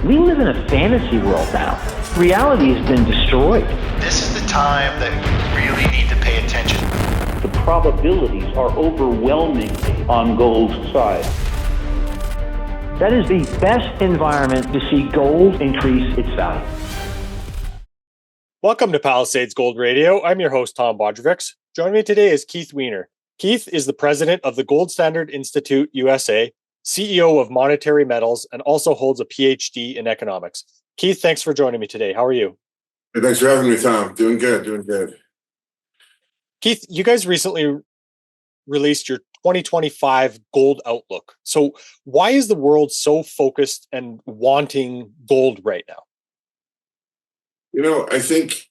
We live in a fantasy world now. Reality has been destroyed. This is the time that you really need to pay attention. The probabilities are overwhelmingly on gold's side. That is the best environment to see gold increase its value. Welcome to Palisade's Gold Radio. I'm your host, Tom Bodrovics. Joining me today is Keith Weiner. Keith is the president of the Gold Standard Institute USA, CEO of Monetary Metals, and also holds a PhD in economics. Keith, thanks for joining me today. How are you? Hey, thanks for having me, Tom. Doing good. Keith, you guys recently released your 2025 gold outlook. So why is the world so focused and wanting gold right now? I think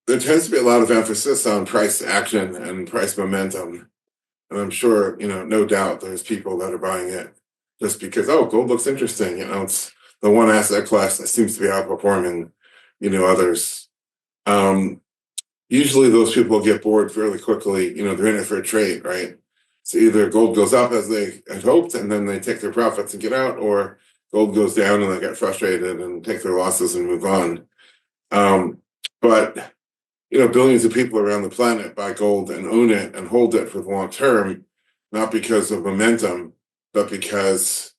there tends to be a lot of emphasis on price action and price momentum. And I'm sure, no doubt there's people that are buying it just because, gold looks interesting. It's the one asset class that seems to be outperforming, others. Usually those people get bored fairly quickly. They're in it for a trade, right? So either gold goes up as they had hoped and then they take their profits and get out, or gold goes down and they get frustrated and take their losses and move on. But billions of people around the planet buy gold and own it and hold it for the long term, not because of momentum, but because,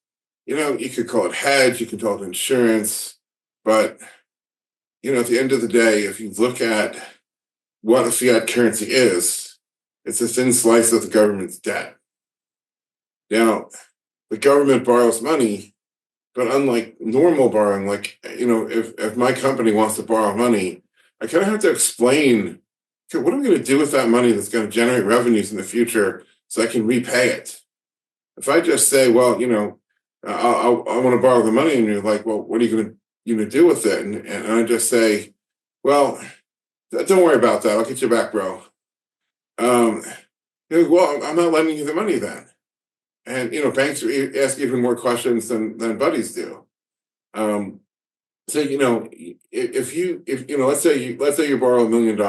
you could call it hedge, you can call it insurance. But, at the end of the day, if you look at what a fiat currency is, it's a thin slice of the government's debt. Now, the government borrows money, but unlike normal borrowing, if my company wants to borrow money, I kind of have to explain, okay, what am I going to do with that money that's going to generate revenues in the future so I can repay it? If I just say, I want to borrow the money, and you're like, well, what are you going to do with it? And I just say, well, don't worry about that. I'll get you back, bro. Well, I'm not lending you the money then. And, banks ask even more questions than buddies do. So, if let's say you borrow $1 million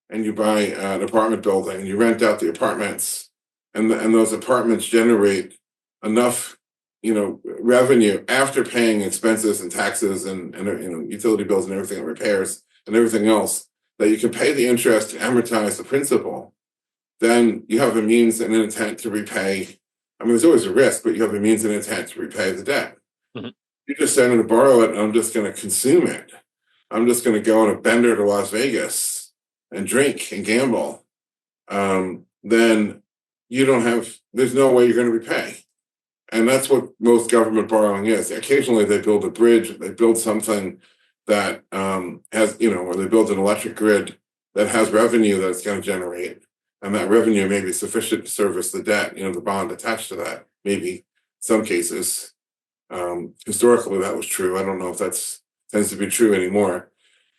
and you buy an apartment building and you rent out the apartments and those apartments generate enough, revenue after paying expenses and taxes and utility bills and everything, and repairs and everything else, that you can pay the interest and amortize the principal, then you have a means and an intent to repay. I mean, there's always a risk, but you have a means and intent to repay the debt. Mm-hmm. You just say, I'm going to borrow it and I'm just going to consume it. I'm just going to go on a bender to Las Vegas and drink and gamble. Then there's no way you're going to repay. And that's what most government borrowing is. Occasionally they build a bridge, they build something that has, or they build an electric grid that has revenue that it's going to generate. And that revenue may be sufficient to service the debt, the bond attached to that, maybe some cases. Historically, that was true. I don't know if tends to be true anymore.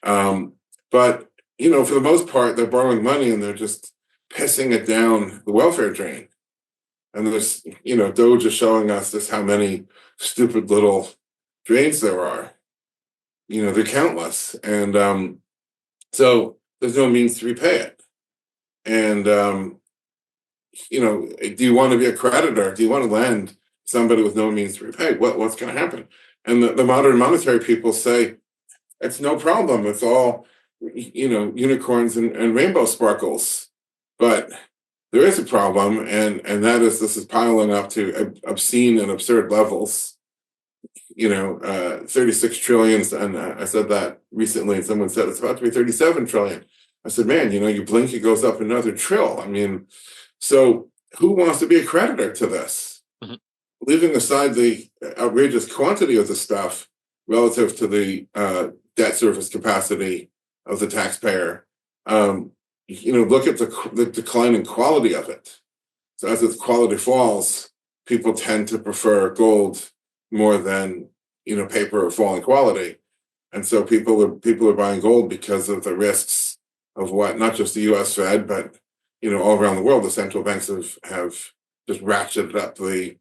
But, for the most part, they're borrowing money and they're just pissing it down the welfare drain. And there's, Doge is showing us just how many stupid little drains there are. They're countless. And so there's no means to repay it. And, do you want to be a creditor? Do you want to lend somebody with no means to repay? What's going to happen? And the modern monetary people say, it's no problem. It's all, unicorns and rainbow sparkles. But there is a problem, and that is this is piling up to obscene and absurd levels. 36 trillion, and I said that recently, and someone said it's about to be 37 trillion. I said, man, you blink, it goes up another trill. I mean, so who wants to be a creditor to this? Mm-hmm. Leaving aside the outrageous quantity of the stuff relative to the debt service capacity of the taxpayer, look at the declining quality of it. So as its quality falls, people tend to prefer gold more than, paper of falling quality. And so people are buying gold because of the risks of what, not just the U.S. Fed, but, all around the world, the central banks have just ratcheted up the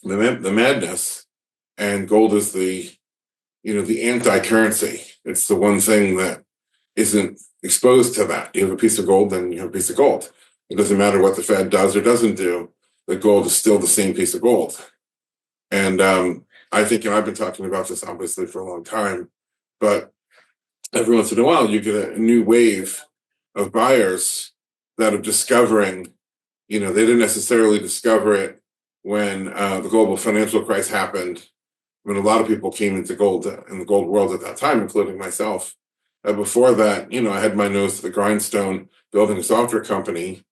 madness. And gold is the anti-currency. It's the one thing that isn't exposed to that. You have a piece of gold, then you have a piece of gold. It doesn't matter what the Fed does or doesn't do. The gold is still the same piece of gold. And I think, and I've been talking about this obviously for a long time, but every once in a while you get a new wave of buyers that are discovering, they didn't necessarily discover it when the global financial crisis happened, when a lot of people came into gold in the gold world at that time, including myself. Before that, I had my nose to the grindstone building a software company.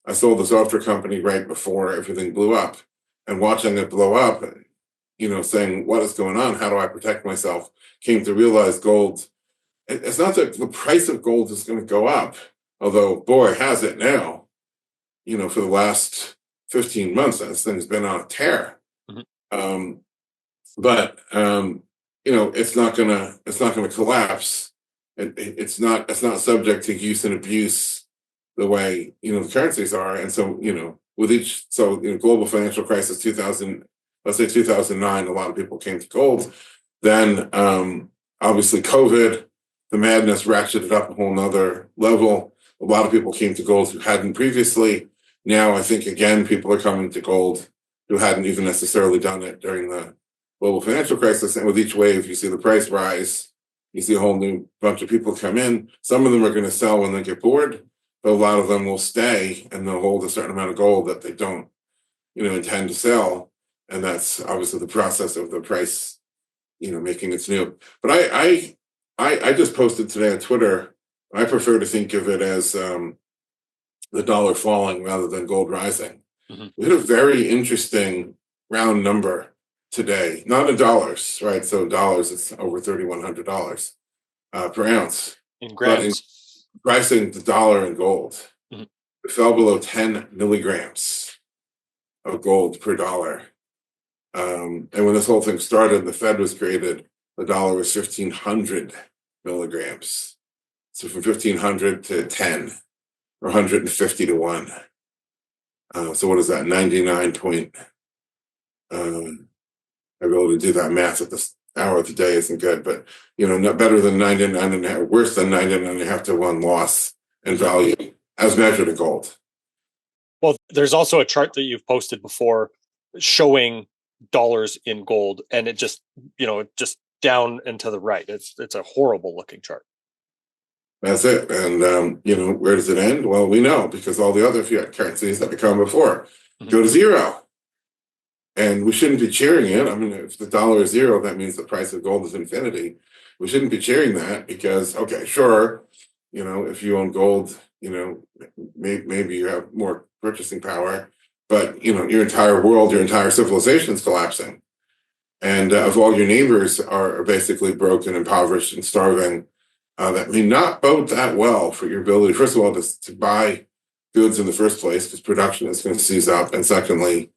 I sold the software company right before everything blew up, and watching it blow up, saying, what is going on? How do I protect myself? Came to realize gold, it's not that the price of gold is going to go up, although, boy, has it now, for the last 15 months, this thing's been on a tear. Mm-hmm. But it's not gonna collapse. It's not subject to use and abuse the way the currencies are. And so global financial crisis 2000, let's say 2009, a lot of people came to gold. Then obviously COVID, the madness ratcheted up a whole nother level. A lot of people came to gold who hadn't previously. Now I think again people are coming to gold who hadn't even necessarily done it during the global financial crisis. And with each wave, you see the price rise. You see a whole new bunch of people come in. Some of them are going to sell when they get bored, but a lot of them will stay and they'll hold a certain amount of gold that they don't, intend to sell. And that's obviously the process of the price, making its new. But I just posted today on Twitter. I prefer to think of it as the dollar falling rather than gold rising. Mm-hmm. We had a very interesting round number today, not in dollars, right? So dollars, it's over $3,100 per ounce. In grams. But in pricing the dollar in gold, mm-hmm. It fell below 10 milligrams of gold per dollar. And when this whole thing started, the Fed was created, the dollar was 1,500 milligrams. So from 1,500 to 10, or 150 to 1. So what is that? 99 point... I'd be able to do that math at this hour of the day isn't good, but not better than 99.5, worse than 99.5 to 1 loss in value as measured in gold. Well, there's also a chart that you've posted before showing dollars in gold, and it just down and to the right. It's a horrible looking chart. That's it. And where does it end? Well, we know, because all the other fiat currencies that have come before go to zero. And we shouldn't be cheering it. I mean, if the dollar is zero, that means the price of gold is infinity. We shouldn't be cheering that because, okay, sure, if you own gold, maybe you have more purchasing power, but, your entire world, your entire civilization is collapsing. And if all your neighbors are basically broken, impoverished, and starving, that may not bode that well for your ability, first of all, to buy goods in the first place, because production is going to seize up. And secondly,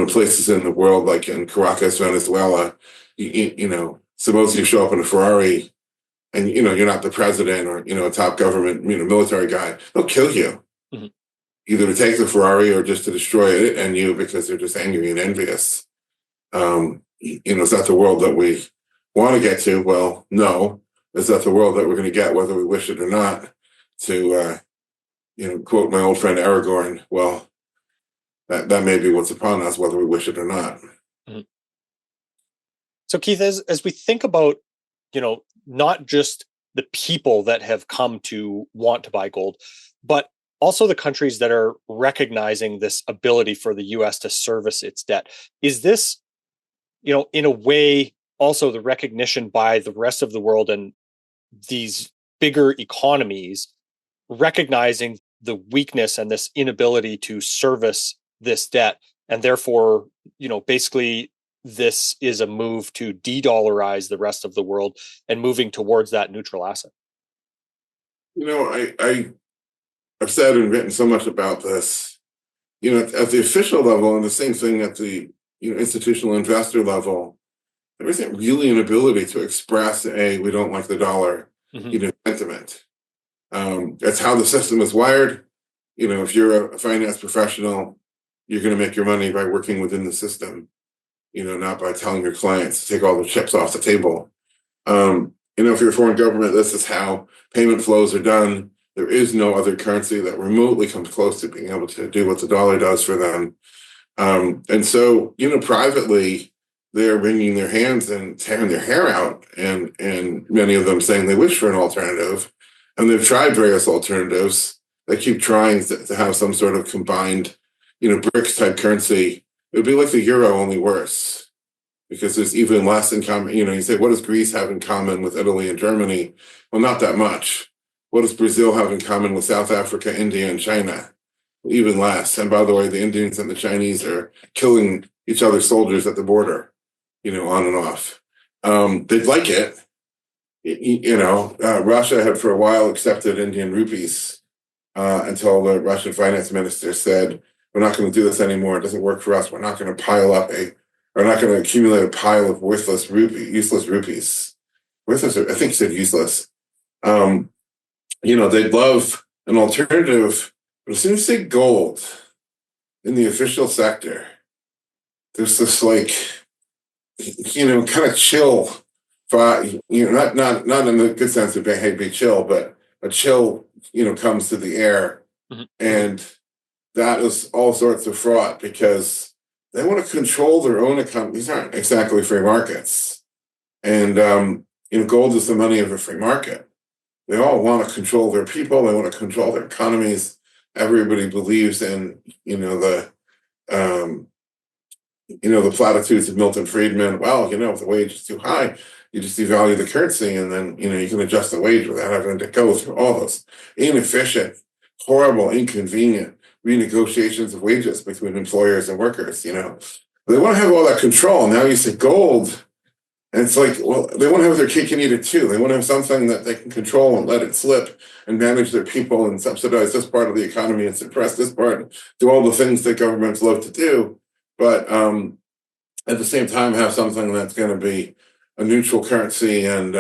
places in the world like in Caracas, Venezuela, suppose you show up in a Ferrari and, you're not the president or, a top government, military guy, they'll kill you. Mm-hmm. Either to take the Ferrari or just to destroy it and you, because they're just angry and envious. Is that the world that we want to get to? Well, no. Is that the world that we're going to get, whether we wish it or not? To, quote my old friend Aragorn, well, that may be what's upon us, whether we wish it or not. Mm-hmm. So, Keith, as we think about, not just the people that have come to want to buy gold, but also the countries that are recognizing this ability for the U.S. to service its debt, is this, in a way, also the recognition by the rest of the world and these bigger economies recognizing the weakness and this inability to service this debt, and therefore, basically this is a move to de-dollarize the rest of the world and moving towards that neutral asset? I've said and written so much about this, at the official level, and the same thing at the institutional investor level, there isn't really an ability to express we don't like the dollar, mm-hmm. Sentiment. That's how the system is wired. If you're a finance professional, you're going to make your money by working within the system, not by telling your clients to take all the chips off the table. If you're a foreign government, this is how payment flows are done. There is no other currency that remotely comes close to being able to do what the dollar does for them. And so, privately, they're wringing their hands and tearing their hair out, and many of them saying they wish for an alternative, and they've tried various alternatives. They keep trying to have some sort of combined, BRICS type currency. It would be like the euro, only worse, because there's even less in common. You say, what does Greece have in common with Italy and Germany? Well, not that much. What does Brazil have in common with South Africa, India, and China? Even less. And by the way, the Indians and the Chinese are killing each other's soldiers at the border, on and off. They'd like it. Russia had for a while accepted Indian rupees until the Russian finance minister said, we're not going to do this anymore. It doesn't work for us. We're not going to we're not going to accumulate a pile of useless rupees. Worthless, I think he said useless. They'd love an alternative, but as soon as you say gold in the official sector, there's this kind of chill, not in the good sense of hey, be chill, but a chill, comes to the air. Mm-hmm. And that is all sorts of fraught because they want to control their own economy. These aren't exactly free markets. And, gold is the money of a free market. They all want to control their people. They want to control their economies. Everybody believes in, the platitudes of Milton Friedman. Well, if the wage is too high, you just devalue the currency, and then, you can adjust the wage without having to go through all those inefficient, horrible, inconvenient renegotiations of wages between employers and workers. They want to have all that control. Now you say gold, and it's like, well, they want to have their cake and eat it too. They want to have something that they can control and let it slip and manage their people and subsidize this part of the economy and suppress this part, do all the things that governments love to do. But at the same time, have something that's going to be a neutral currency. And,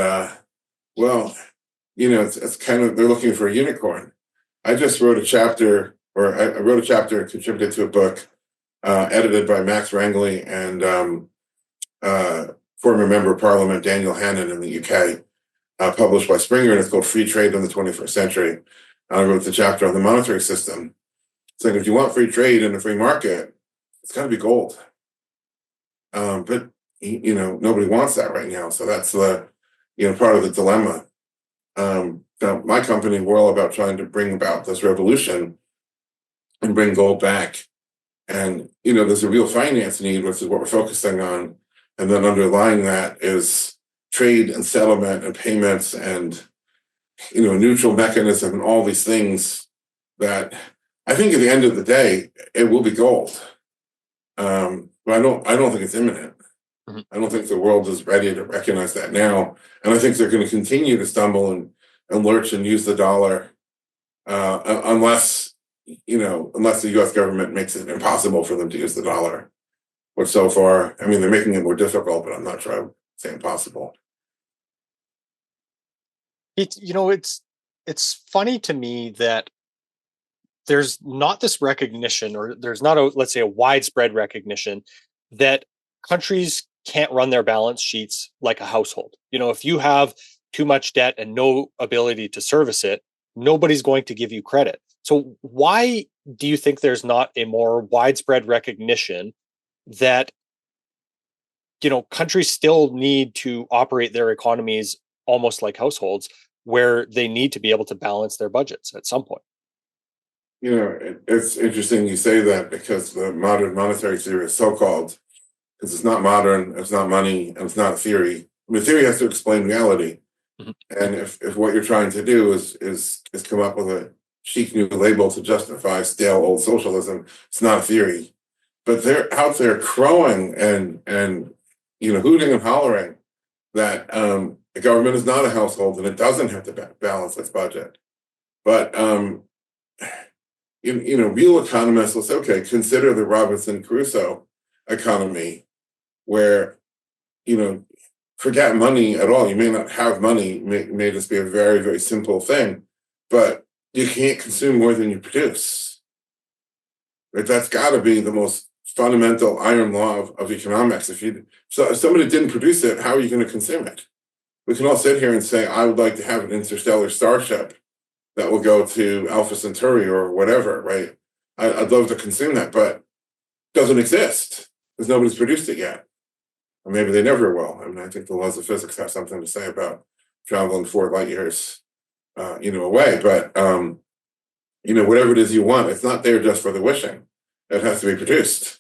it's kind of, they're looking for a unicorn. I just wrote a chapter, I wrote a chapter and contributed to a book edited by Max Rangley and former member of Parliament Daniel Hannan in the UK, published by Springer, and it's called Free Trade in the 21st Century. I wrote the chapter on the monetary system, saying if you want free trade in a free market, it's got to be gold. But nobody wants that right now. So that's the, part of the dilemma. Now, my company, we're all about trying to bring about this revolution and bring gold back. And, there's a real finance need, which is what we're focusing on. And then underlying that is trade and settlement and payments and, a neutral mechanism and all these things that I think at the end of the day, it will be gold. But I don't think it's imminent. Mm-hmm. I don't think the world is ready to recognize that now. And I think they're going to continue to stumble and lurch and use the dollar unless the US government makes it impossible for them to use the dollar. Which so far, they're making it more difficult, but I'm not sure I would say impossible. It's funny to me that there's not this recognition, or there's not let's say a widespread recognition that countries can't run their balance sheets like a household. If you have too much debt and no ability to service it, nobody's going to give you credit. So why do you think there's not a more widespread recognition that, countries still need to operate their economies almost like households, where they need to be able to balance their budgets at some point? It's interesting you say that, because the modern monetary theory is so-called, because it's not modern, it's not money, and it's not a theory. Theory has to explain reality. Mm-hmm. And if what you're trying to do is come up with a chic new label to justify stale old socialism, it's not a theory. But they're out there crowing and hooting and hollering that the government is not a household and it doesn't have to balance its budget. But real economists will say, okay, consider the Robinson Crusoe economy, where forget money at all. You may not have money, may just be a very, very simple thing, but you can't consume more than you produce. Right? That's got to be the most fundamental iron law of economics. If somebody didn't produce it, how are you going to consume it? We can all sit here and say, I would like to have an interstellar starship that will go to Alpha Centauri or whatever, right? I'd love to consume that, but it doesn't exist because nobody's produced it yet. or maybe they never will. I mean, I think the laws of physics have something to say about traveling 4 light years, away. But whatever it is you want, it's not there just for the wishing. It has to be produced.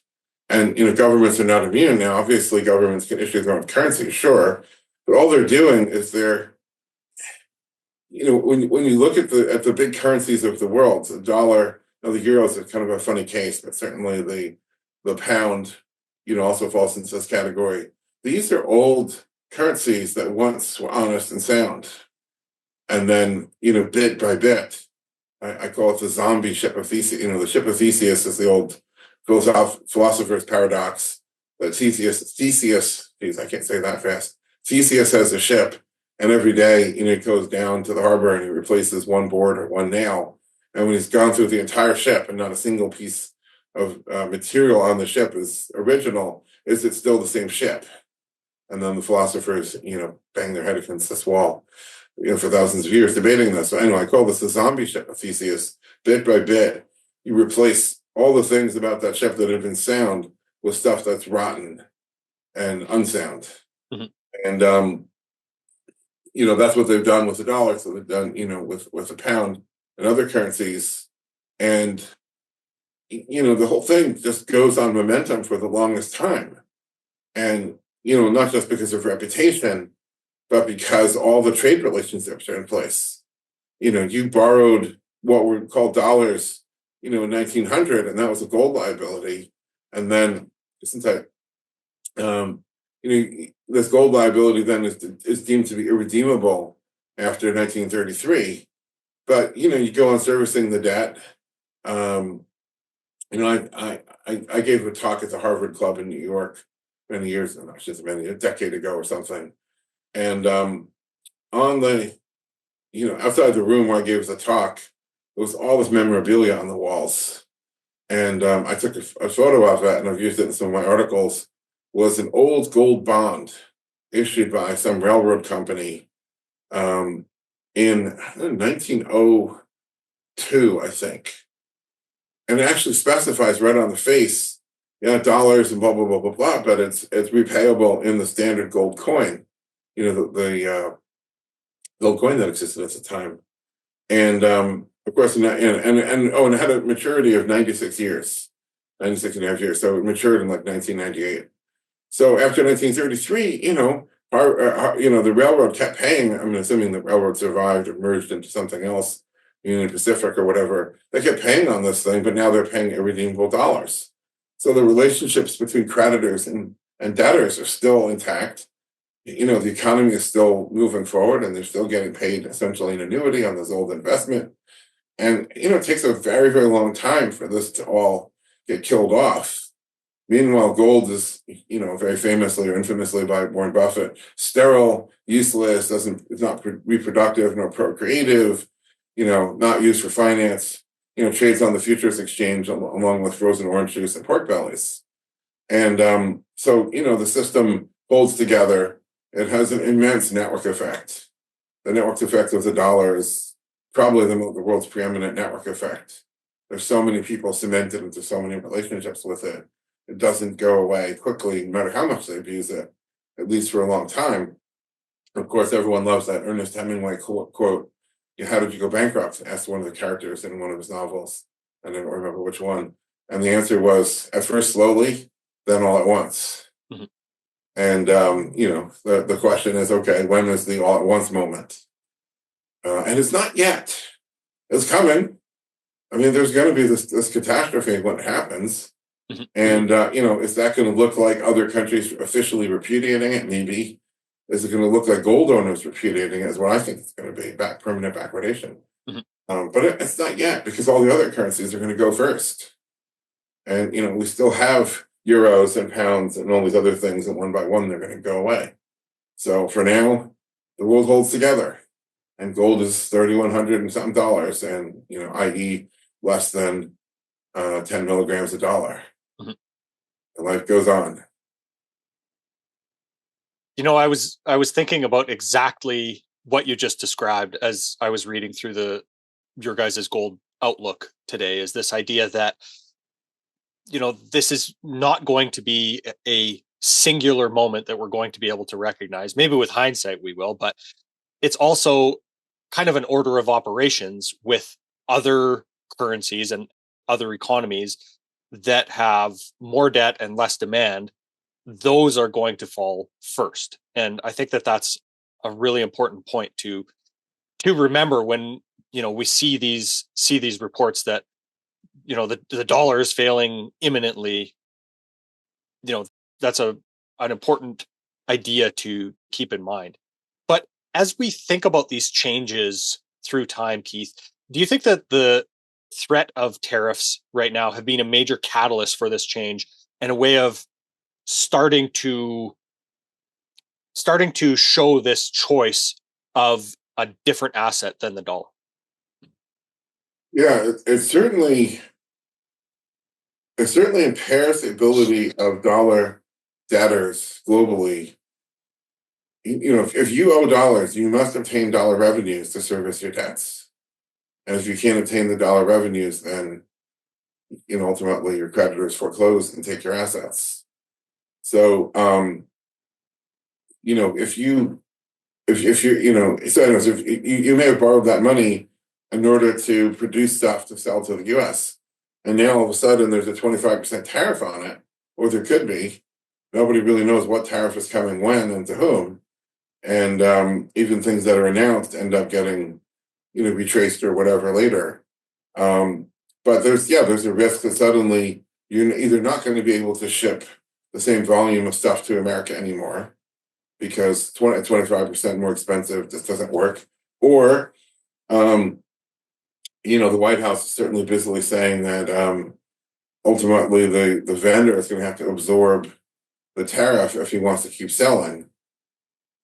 And governments are not immune now. Obviously, governments can issue their own currency, sure, but all they're doing is when you look at the big currencies of the world, the dollar, the euro is kind of a funny case, but certainly the pound, also falls into this category. These are old currencies that once were honest and sound, and then bit by bit, I call it the zombie ship of Theseus. The ship of Theseus is the old philosopher's paradox. That Theseus, geez, I can't say that fast. Theseus has a ship, and every day, he goes down to the harbor and he replaces one board or one nail. And when he's gone through the entire ship and not a single piece of material on the ship is original, is it still the same ship? And then the philosophers, bang their head against this wall, for thousands of years debating this. So anyway, I call this the zombie ship of Theseus. Bit by bit, you replace all the things about that ship that have been sound with stuff that's rotten and unsound. Mm-hmm. And that's what they've done with the dollar. So they've done, with the pound and other currencies. And, the whole thing just goes on momentum for the longest time. And, not just because of reputation, but because all the trade relationships are in place. You borrowed what were called dollars, in 1900, and that was a gold liability. And then, since this gold liability then is deemed to be irredeemable after 1933. But, you go on servicing the debt. I gave a talk at the Harvard Club in New York many years ago, a decade ago or something. And on the, outside the room where I gave the talk, there was all this memorabilia on the walls. And I took a photo of it, and I've used it in some of my articles. Was an old gold bond issued by some railroad company in 1902, I think. And it actually specifies right on the face, dollars and blah, blah, blah, blah, blah, but it's repayable in the standard gold coin, the gold coin that existed at the time. And of course, and it had a maturity of 96 years, 96 and a half years. So it matured in like 1998. So after 1933, the railroad kept paying. I'm assuming the railroad survived or merged into something else, Union Pacific or whatever. They kept paying on this thing, but now they're paying irredeemable dollars. So the relationships between creditors and debtors are still intact. The economy is still moving forward, and they're still getting paid essentially an annuity on this old investment. And, it takes a very, very long time for this to all get killed off. Meanwhile, gold is, very famously or infamously by Warren Buffett, sterile, useless, is not reproductive nor procreative, not used for finance, trades on the futures exchange along with frozen orange juice and pork bellies. And so, the system holds together. It has an immense network effect. The network effect of the dollar is probably the world's preeminent network effect. There's so many people cemented into so many relationships with it. It doesn't go away quickly, no matter how much they abuse it, at least for a long time. Of course, everyone loves that Ernest Hemingway quote, how did you go bankrupt? Asked one of the characters in one of his novels. I don't remember which one. And the answer was, at first slowly, then all at once. Mm-hmm. And, the question is, okay, when is the all at once moment? And it's not yet. It's coming. I mean, there's going to be this catastrophe when it happens. Mm-hmm. And, is that going to look like other countries officially repudiating it? Maybe. Is it going to look like gold owners repudiating it? Is what I think it's going to be, permanent backwardation. Mm-hmm. But it's not yet, because all the other currencies are going to go first. And, we still have euros and pounds and all these other things, and one by one, they're going to go away. So for now, the world holds together. And gold is $3,100 and something dollars, and, i.e. less than 10 milligrams a dollar. Mm-hmm. And life goes on. I was thinking about exactly what you just described as I was reading through your guys' gold outlook today, is this idea that, this is not going to be a singular moment that we're going to be able to recognize. Maybe with hindsight we will, but it's also kind of an order of operations with other currencies and other economies that have more debt and less demand. Those are going to fall first. And I think that that's a really important point to remember when, we see these reports that, the dollar is failing imminently. That's an important idea to keep in mind. But as we think about these changes through time, Keith, do you think that the threat of tariffs right now have been a major catalyst for this change and a way of starting to show this choice of a different asset than the dollar? Yeah, it certainly impairs the ability of dollar debtors globally. If you owe dollars, you must obtain dollar revenues to service your debts. And if you can't obtain the dollar revenues, then ultimately your creditors foreclose and take your assets. So if you may have borrowed that money in order to produce stuff to sell to the US, and now all of a sudden there's a 25% tariff on it, or there could be. Nobody really knows what tariff is coming when and to whom. And even things that are announced end up getting, retraced or whatever later. But there's a risk that suddenly you're either not going to be able to ship the same volume of stuff to America anymore because 25% more expensive just doesn't work. Or, the White House is certainly busily saying that ultimately the vendor is going to have to absorb the tariff if he wants to keep selling.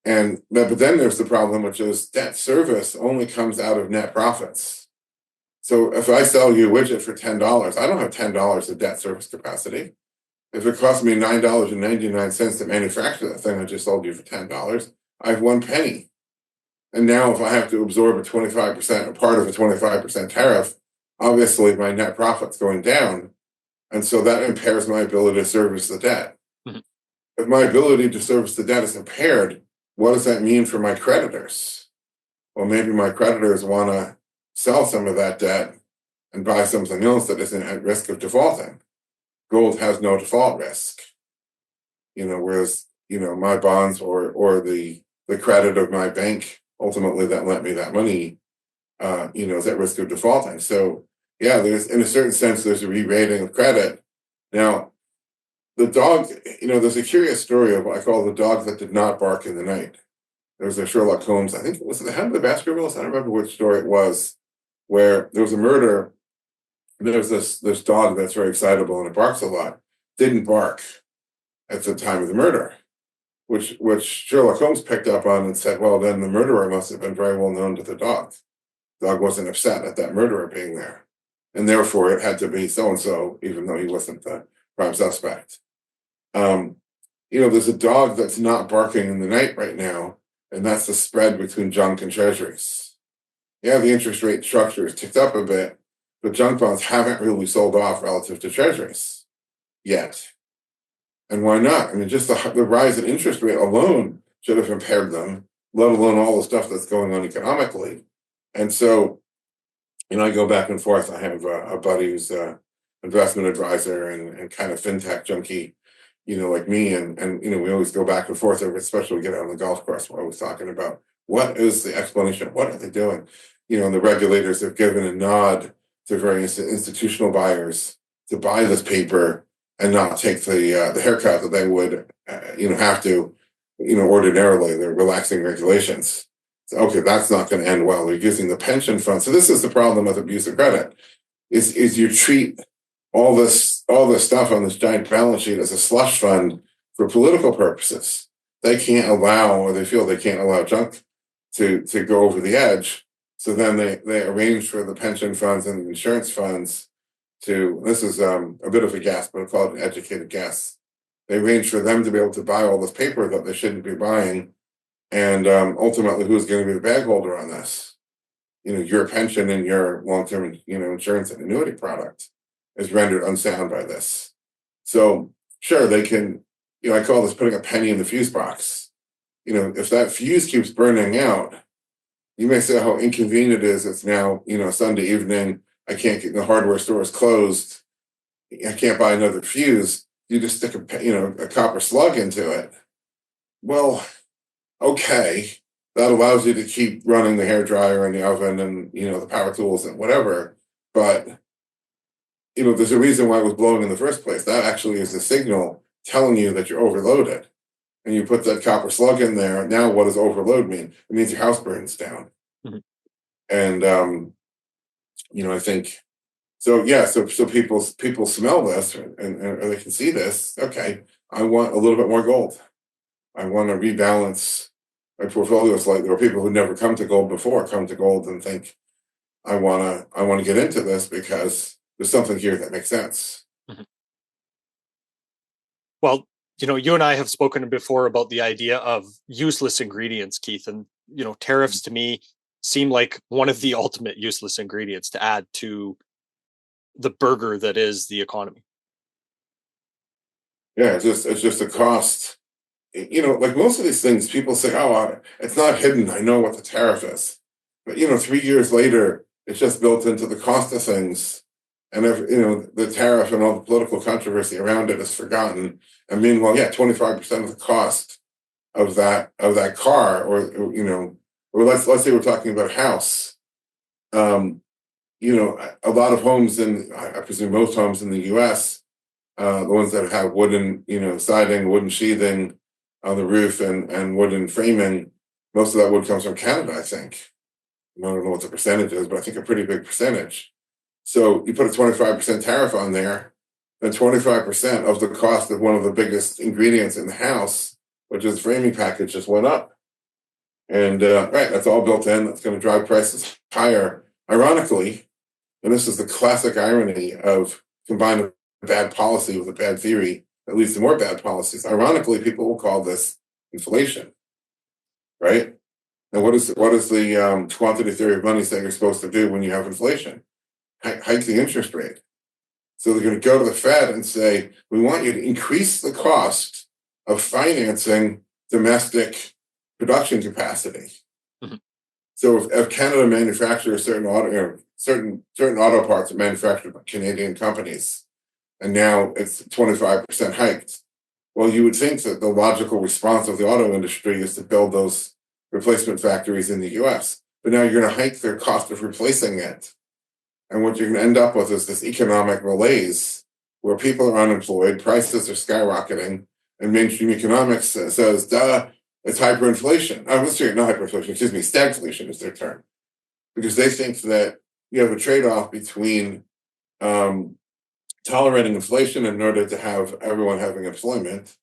But then there's the problem, which is debt service only comes out of net profits. So if I sell you a widget for $10, I don't have $10 of debt service capacity. If it costs me $9.99 to manufacture that thing I just sold you for $10, I have 1 penny. And now if I have to absorb a 25%, or part of a 25% tariff, obviously my net profit's going down. And so that impairs my ability to service the debt. Mm-hmm. If my ability to service the debt is impaired, what does that mean for my creditors? Well, maybe my creditors want to sell some of that debt and buy something else that isn't at risk of defaulting. Gold has no default risk. Whereas, my bonds or the credit of my bank ultimately that lent me that money, is at risk of defaulting. So yeah, there's, in a certain sense, there's a re-rating of credit. Now, the dog, there's a curious story of what I call the dog that did not bark in the night. There was a Sherlock Holmes, I think it was the Head of the Baskervilles, I don't remember which story it was, where there was a murder. There's this dog that's very excitable and it barks a lot. Didn't bark at the time of the murder, which Sherlock Holmes picked up on and said, well, then the murderer must have been very well known to the dog. The dog wasn't upset at that murderer being there. And therefore it had to be so-and-so, even though he wasn't the prime suspect. There's a dog that's not barking in the night right now, and that's the spread between junk and treasuries. Yeah, the interest rate structure has ticked up a bit, but junk bonds haven't really sold off relative to treasuries yet. And why not? I mean, just the rise in interest rate alone should have impaired them, let alone all the stuff that's going on economically. And so, I go back and forth. I have a buddy who's an investment advisor and kind of fintech junkie, like me. And we always go back and forth, especially when we get out on the golf course. We're always talking about what is the explanation? What are they doing? And the regulators have given a nod to various institutional buyers to buy this paper and not take the haircut that they would, have to, ordinarily. They're relaxing regulations. So, okay, that's not going to end well. They're using the pension fund. So this is the problem with abuse of credit: is you treat all this stuff on this giant balance sheet as a slush fund for political purposes. They can't allow, or they feel they can't allow junk to go over the edge. So then they arrange for the pension funds and the insurance funds to, this is a bit of a guess, but I'll call it an educated guess. They arrange for them to be able to buy all this paper that they shouldn't be buying. And ultimately, who's going to be the bag holder on this? Your pension and your long-term, insurance and annuity product is rendered unsound by this. So sure, they can I call this putting a penny in the fuse box. If that fuse keeps burning out, you may say how inconvenient it is. It's now, Sunday evening. I can't get, the hardware store is closed. I can't buy another fuse. You just stick a copper slug into it. Well, okay, that allows you to keep running the hair dryer and the oven and the power tools and whatever. But there's a reason why it was blowing in the first place. That actually is a signal telling you that you're overloaded. And you put that copper slug in there. Now, what does overload mean? It means your house burns down. Mm-hmm. And I think so. Yeah. So people smell this and they can see this. Okay, I want a little bit more gold. I want to rebalance my portfolio slightly. Or people who never come to gold before come to gold and think, I want to get into this because there's something here that makes sense. Mm-hmm. Well, you and I have spoken before about the idea of useless ingredients, Keith, and tariffs to me seem like one of the ultimate useless ingredients to add to the burger that is the economy. Yeah, it's just a cost. Like most of these things, people say, "Oh, it's not hidden. I know what the tariff is," but 3 years later, it's just built into the cost of things, and if the tariff and all the political controversy around it is forgotten. And meanwhile, 25% of the cost of that car, or let's say we're talking about a house. A lot of homes I presume most homes in the U.S., the ones that have wooden, siding, wooden sheathing on the roof and wooden framing, most of that wood comes from Canada, I think. I don't know what the percentage is, but I think a pretty big percentage. So you put a 25% tariff on there, then 25% of the cost of one of the biggest ingredients in the house, which is the framing package, just went up. And that's all built in. That's going to drive prices higher. Ironically, and this is the classic irony of combining bad policy with a bad theory that leads to more bad policies. Ironically, people will call this inflation, right? And what is the quantity theory of money say you're supposed to do when you have inflation? Hike the interest rate. So they're going to go to the Fed and say, we want you to increase the cost of financing domestic production capacity. Mm-hmm. So if Canada manufactures certain auto parts are manufactured by Canadian companies, and now it's 25% hiked, well, you would think that the logical response of the auto industry is to build those replacement factories in the U.S. But now you're going to hike their cost of replacing it. And what you're going to end up with is this economic malaise where people are unemployed, prices are skyrocketing, and mainstream economics says, duh, it's hyperinflation. Not hyperinflation, stagflation is their term. Because they think that you have a trade-off between tolerating inflation in order to have everyone having employment,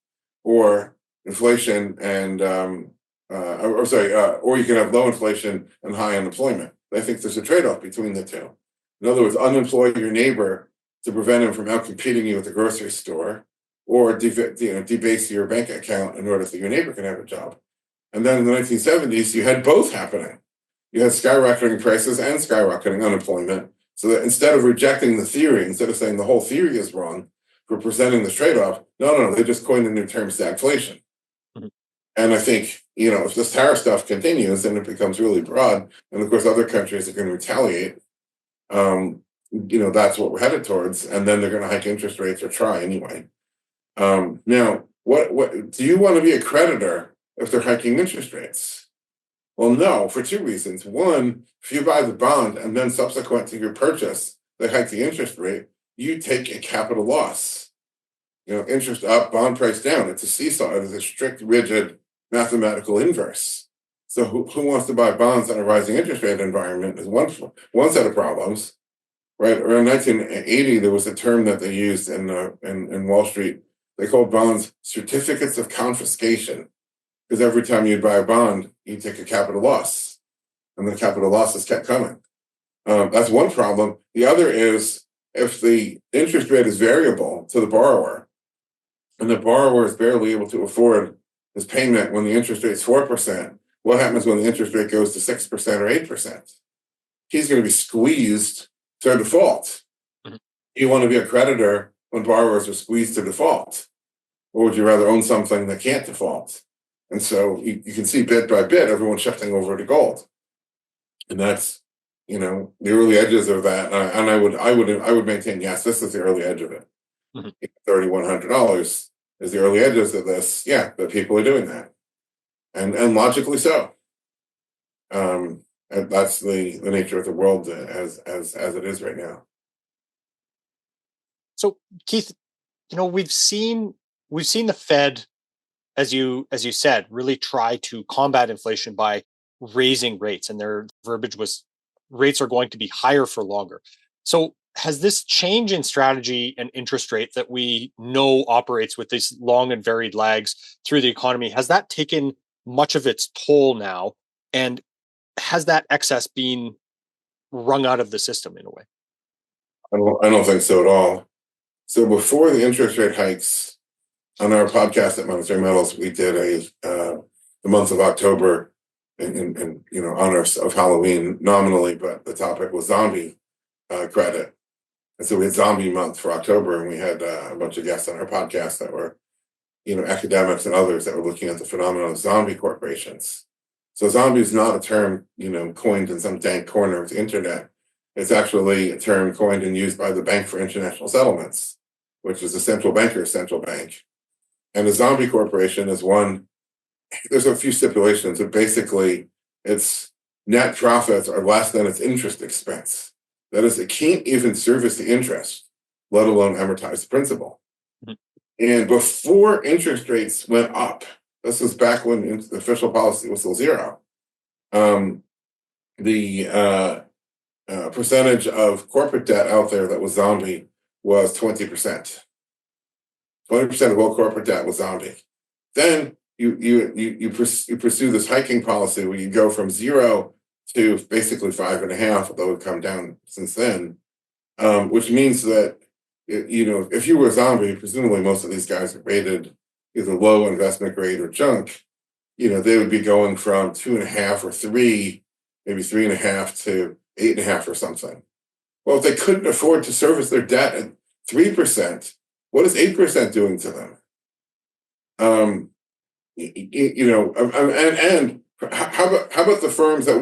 or inflation and, or you can have low inflation and high unemployment. They think there's a trade-off between the two. In other words, unemploy your neighbor to prevent him from outcompeting you at the grocery store, or debase your bank account in order that your neighbor can have a job. And then in the 1970s, you had both happening. You had skyrocketing prices and skyrocketing unemployment. So that instead of rejecting the theory, instead of saying the whole theory is wrong for presenting this trade-off, no, they just coined a new term, stagflation. Mm-hmm. And I think, if this tariff stuff continues, then it becomes really broad. And of course, other countries are going to retaliate. That's what we're headed towards. And then they're going to hike interest rates or try anyway. Now, what do you want to be a creditor if they're hiking interest rates? Well, no, for two reasons. One, if you buy the bond and then subsequent to your purchase, they hike the interest rate, you take a capital loss. Interest up, bond price down. It's a seesaw. It is a strict, rigid mathematical inverse. So who wants to buy bonds in a rising interest rate environment is one set of problems. Right around 1980, there was a term that they used in Wall Street. They called bonds certificates of confiscation, because every time you'd buy a bond, you'd take a capital loss, and the capital losses kept coming. That's one problem. The other is if the interest rate is variable to the borrower, and the borrower is barely able to afford his payment when the interest rate is 4%, what happens when the interest rate goes to 6% or 8%? He's going to be squeezed to default. Mm-hmm. You want to be a creditor when borrowers are squeezed to default. or would you rather own something that can't default? And so you can see bit by bit, everyone shifting over to gold. And that's, the early edges of that. And I would maintain, yes, this is the early edge of it. Mhm. $3,100 is the early edges of this. Yeah, but people are doing that. And logically so. And that's the nature of the world as it is right now. So, Keith, we've seen the Fed, as you said, really try to combat inflation by raising rates, and their verbiage was rates are going to be higher for longer. So has this change in strategy and interest rate that we know operates with these long and varied lags through the economy, has that taken much of its toll now? And has that excess been wrung out of the system in a way? I don't think so at all. So before the interest rate hikes, on our podcast at Monetary Metals, we did the month of October in honor of Halloween nominally, but the topic was zombie credit. And so we had zombie month for October, and we had a bunch of guests on our podcast that were, academics and others that were looking at the phenomenon of zombie corporations. So zombie is not a term, coined in some dank corner of the internet. It's actually a term coined and used by the Bank for International Settlements, which is the central banker's central bank. And a zombie corporation is one, there's a few stipulations, but basically its net profits are less than its interest expense. That is, it can't even service the interest, let alone amortize the principal. Mm-hmm. And before interest rates went up, this was back when the official policy was still zero, the percentage of corporate debt out there that was zombie was 20%. 20% of all corporate debt was zombie. Then you pursue this hiking policy where you go from 0 to basically 5.5, although it's come down since then, which means that if you were a zombie, presumably most of these guys are rated either low investment grade or junk. They would be going from 2.5 or 3, maybe 3.5 to 8.5 or something. Well, if they couldn't afford to service their debt at 3%, what is 8% doing to them? And how about the firms that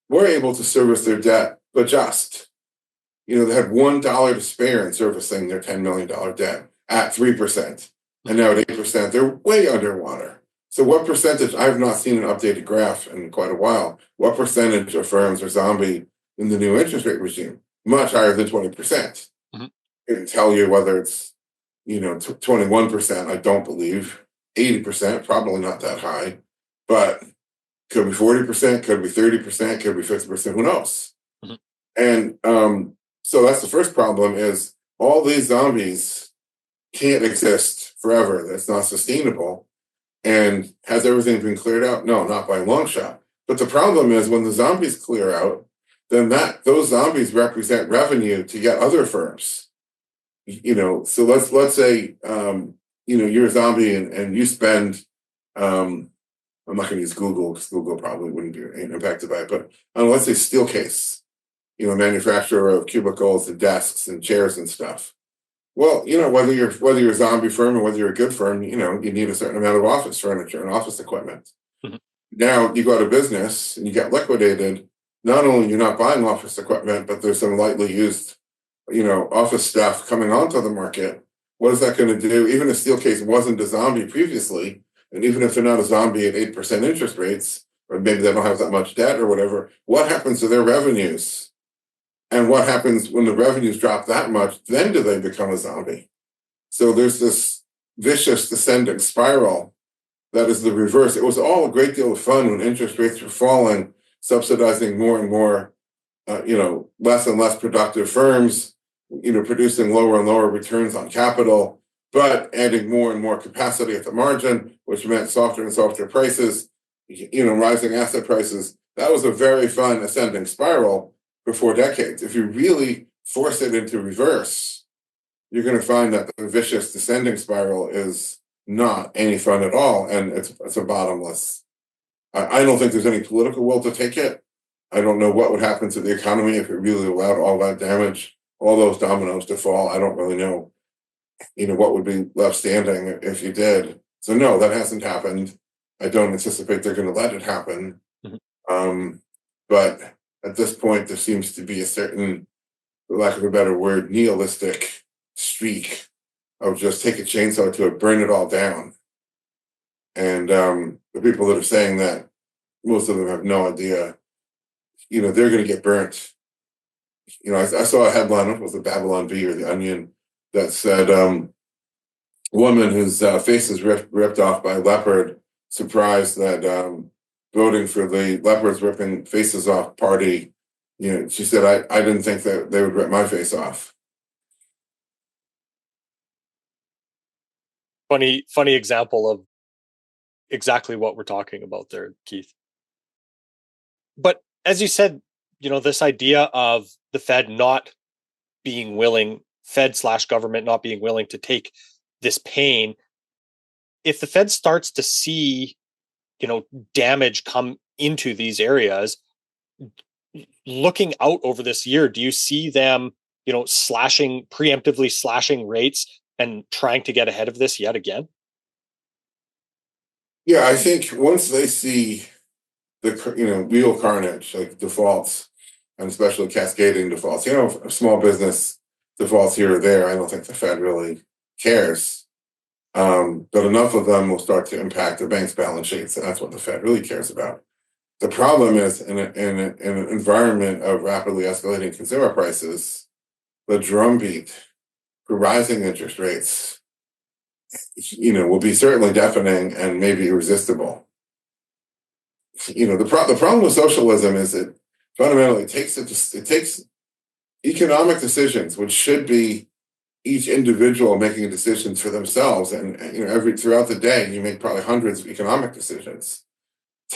were able to service their debt, but they had $1 to spare in servicing their $10 million debt at 3%, and now at 8%, they're way underwater. So what percentage? I have not seen an updated graph in quite a while. What percentage of firms are zombie in the new interest rate regime? Much higher than 20%. Mm-hmm. I can tell you whether it's 21%. I don't believe 80%. Probably not that high, but could be 40%. Could be 30%. Could be 50%. Who knows? Mm-hmm. And so that's the first problem: is all these zombies can't exist forever. That's not sustainable. And has everything been cleared out? No, not by a long shot. But the problem is when the zombies clear out, then those zombies represent revenue to get other firms. So let's say you're a zombie and you spend I'm not going to use Google because Google probably wouldn't be impacted by it, but let's say Steelcase, manufacturer of cubicles and desks and chairs and stuff. Well, whether you're a zombie firm or whether you're a good firm, you need a certain amount of office furniture and office equipment. Mm-hmm. Now you go out of business and you get liquidated. Not only you're not buying office equipment, but there's some lightly used, office stuff coming onto the market. What is that going to do? Even if Steelcase wasn't a zombie previously, and even if they're not a zombie at 8% interest rates, or maybe they don't have that much debt or whatever, what happens to their revenues? And what happens when the revenues drop that much? Then do they become a zombie? So there's this vicious descending spiral that is the reverse. It was all a great deal of fun when interest rates were falling, subsidizing more and more, less and less productive firms, producing lower and lower returns on capital, but adding more and more capacity at the margin, which meant softer and softer prices, rising asset prices. That was a very fun ascending spiral for 4 decades. If you really force it into reverse, you're going to find that the vicious descending spiral is not any fun at all, and it's a bottomless. I don't think there's any political will to take it. I don't know what would happen to the economy if it really allowed all that damage, all those dominoes to fall. I don't really know. what would be left standing if you did. So no, that hasn't happened. I don't anticipate they're going to let it happen. Mhm. But at this point, there seems to be a certain, for lack of a better word, nihilistic streak of just take a chainsaw to it, burn it all down. And the people that are saying that, most of them have no idea, they're going to get burnt. I saw a headline, it was the Babylon Bee or the Onion, that said, woman whose face is ripped off by a leopard, surprised that voting for the leopards ripping faces off party, she said, I didn't think that they would rip my face off. Funny example of exactly what we're talking about there, Keith. But as you said, this idea of the Fed not being willing, Fed/government not being willing to take this pain, if the Fed starts to see, damage come into these areas, looking out over this year, do you see them, preemptively slashing rates and trying to get ahead of this yet again? Yeah, I think once they see the real carnage, like defaults, and especially cascading defaults, small business defaults here or there, I don't think the Fed really cares. But enough of them will start to impact the bank's balance sheets, and that's what the Fed really cares about. The problem is in an environment of rapidly escalating consumer prices, the drumbeat for rising interest rates, will be certainly deafening and maybe irresistible. The problem with socialism is it fundamentally takes economic decisions, which should be each individual making decisions for themselves, and throughout the day you make probably hundreds of economic decisions.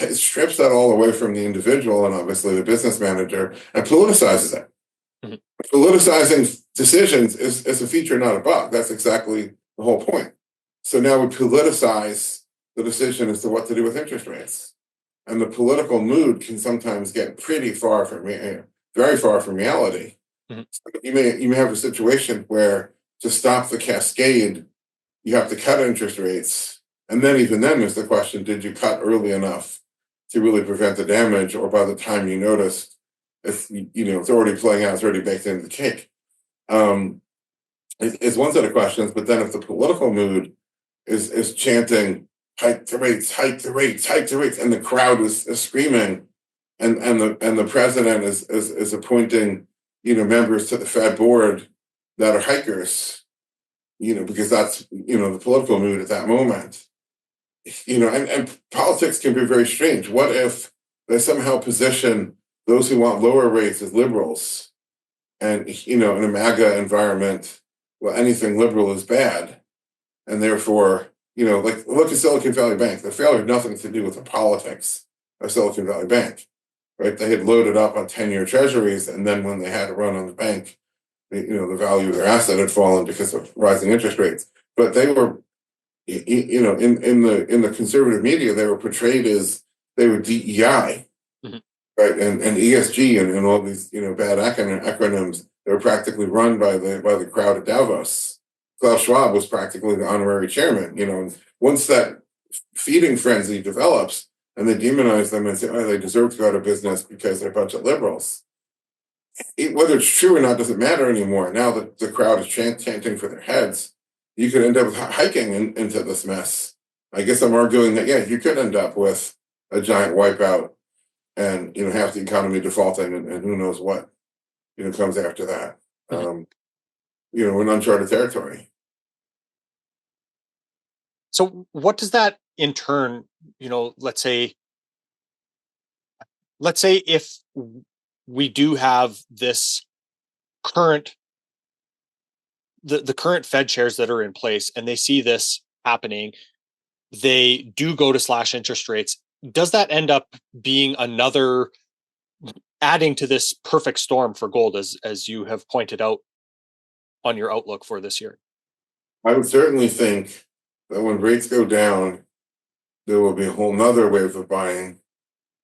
It strips that all away from the individual and obviously the business manager and politicizes it. Mm-hmm. Politicizing decisions is a feature, not a bug. That's exactly the whole point. So now we politicize the decision as to what to do with interest rates. And the political mood can sometimes get very far from reality. Mm-hmm. So you may have a situation where to stop the cascade, you have to cut interest rates. And then even then there's the question, did you cut early enough to really prevent the damage? Or by the time you noticed, if it's already playing out, it's already baked into the cake. It's one set of questions, but then if the political mood is chanting, hike the rates, hike the rates, hike the rates, and the crowd is screaming, and the president is appointing members to the Fed board that are hikers, because that's the political mood at that moment. And politics can be very strange. What if they somehow position those who want lower rates as liberals, and in a MAGA environment, well, anything liberal is bad, and therefore, like look at Silicon Valley Bank. The failure had nothing to do with the politics of Silicon Valley Bank, right? They had loaded up on 10-year treasuries, and then when they had to run on the bank, the value of their asset had fallen because of rising interest rates. But they were, in the conservative media, they were portrayed as they were DEI, mm-hmm. right, and ESG and all these bad acronyms. They were practically run by the crowd at Davos. Klaus Schwab was practically the honorary chairman. Once that feeding frenzy develops and they demonize them and say, oh, they deserve to go out of business because they're a bunch of liberals. Whether it's true or not doesn't matter anymore. Now that the crowd is chanting for their heads, you could end up hiking into this mess. I guess I'm arguing that, yeah, you could end up with a giant wipeout and, half the economy defaulting and who knows what, comes after that. Mm-hmm. We're in uncharted territory. So what does that in turn, let's say if we do have this current, the current Fed chairs that are in place and they see this happening, they do go to slash interest rates. Does that end up being another adding to this perfect storm for gold, as you have pointed out on your outlook for this year? I would certainly think that when rates go down, there will be a whole nother wave of buying.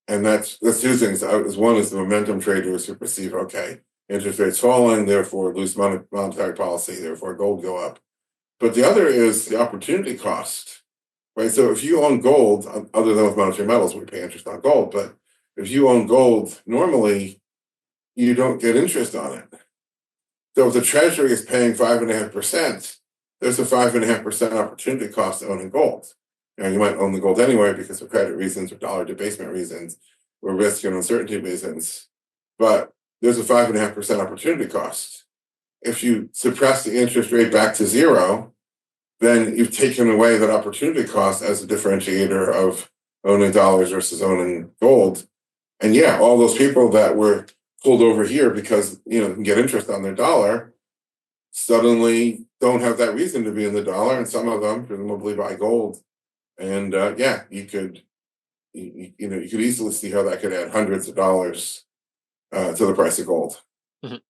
And that's two things. One is the momentum traders who perceive, okay, interest rates falling, therefore loose monetary policy, therefore gold go up. But the other is the opportunity cost, right? So if you own gold, other than with monetary metals, we pay interest on gold, but if you own gold, normally you don't get interest on it. So if the treasury is paying 5.5%, there's a 5.5% opportunity cost to owning gold. Now, you might own the gold anyway because of credit reasons or dollar debasement reasons or risk and uncertainty reasons, but there's a 5.5% opportunity cost. If you suppress the interest rate back to zero, then you've taken away that opportunity cost as a differentiator of owning dollars versus owning gold. And yeah, all those people that were pulled over here because can get interest on their dollar suddenly don't have that reason to be in the dollar, and some of them presumably buy gold. And you could easily see how that could add hundreds of dollars to the price of gold. Mhm.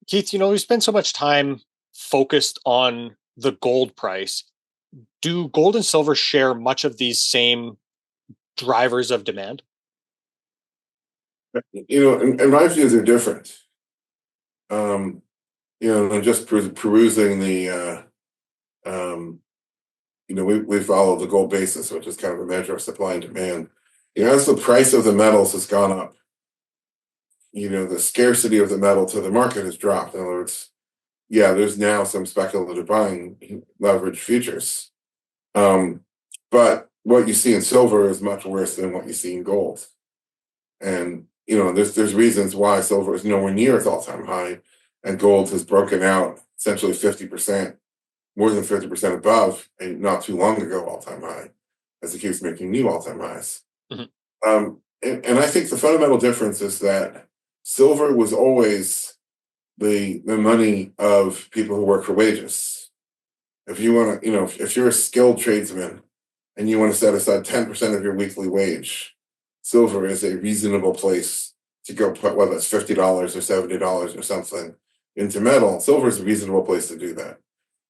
Keith, we spend so much time focused on the gold price. Do gold and silver share much of these same drivers of demand? In my view, they're different. And just perusing the, we follow the gold basis, which is kind of a measure of supply and demand. As the price of the metals has gone up, the scarcity of the metal to the market has dropped. In other words, there's now some speculative buying leverage futures. But what you see in silver is much worse than what you see in gold. And, there's reasons why silver is nowhere near its all-time high, and gold has broken out essentially 50%, more than 50% above, and not too long ago all-time high, as it keeps making new all-time highs. Mm-hmm. And I think the fundamental difference is that silver was always the money of people who work for wages. If you want to, if you're a skilled tradesman and you want to set aside 10% of your weekly wage, silver is a reasonable place to go put, whether it's $50 or $70 or something, into metal. Silver is a reasonable place to do that.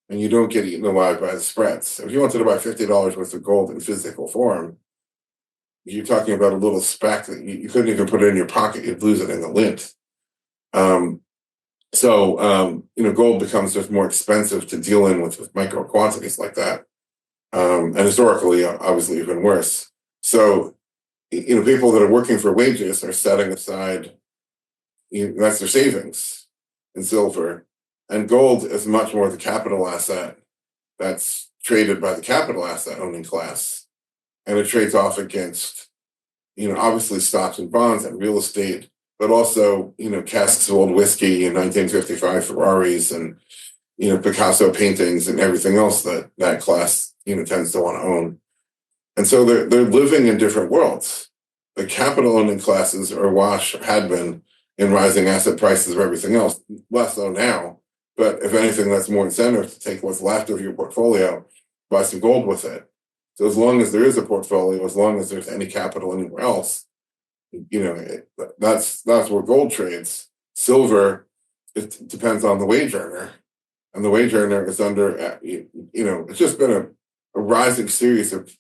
And you don't get eaten alive by the spreads. If you wanted to buy $50 worth of gold in physical form, you're talking about a little speck that you couldn't even put it in your pocket. You'd lose it in the lint. Gold becomes just more expensive to deal in with micro quantities like that. And historically, obviously, even worse. So, people that are working for wages are setting aside, that's their savings in silver. And gold is much more the capital asset that's traded by the capital asset owning class. And it trades off against, obviously stocks and bonds and real estate, but also, casks of old whiskey and 1955 Ferraris and, Picasso paintings and everything else that class, tends to want to own. And so they're living in different worlds. The capital owning classes are awash, had been, in rising asset prices of everything else, less so now. But if anything, that's more incentive to take what's left of your portfolio, buy some gold with it. So as long as there is a portfolio, as long as there's any capital anywhere else, that's where gold trades. Silver, it depends on the wage earner, and the wage earner is under, it's just been a rising series of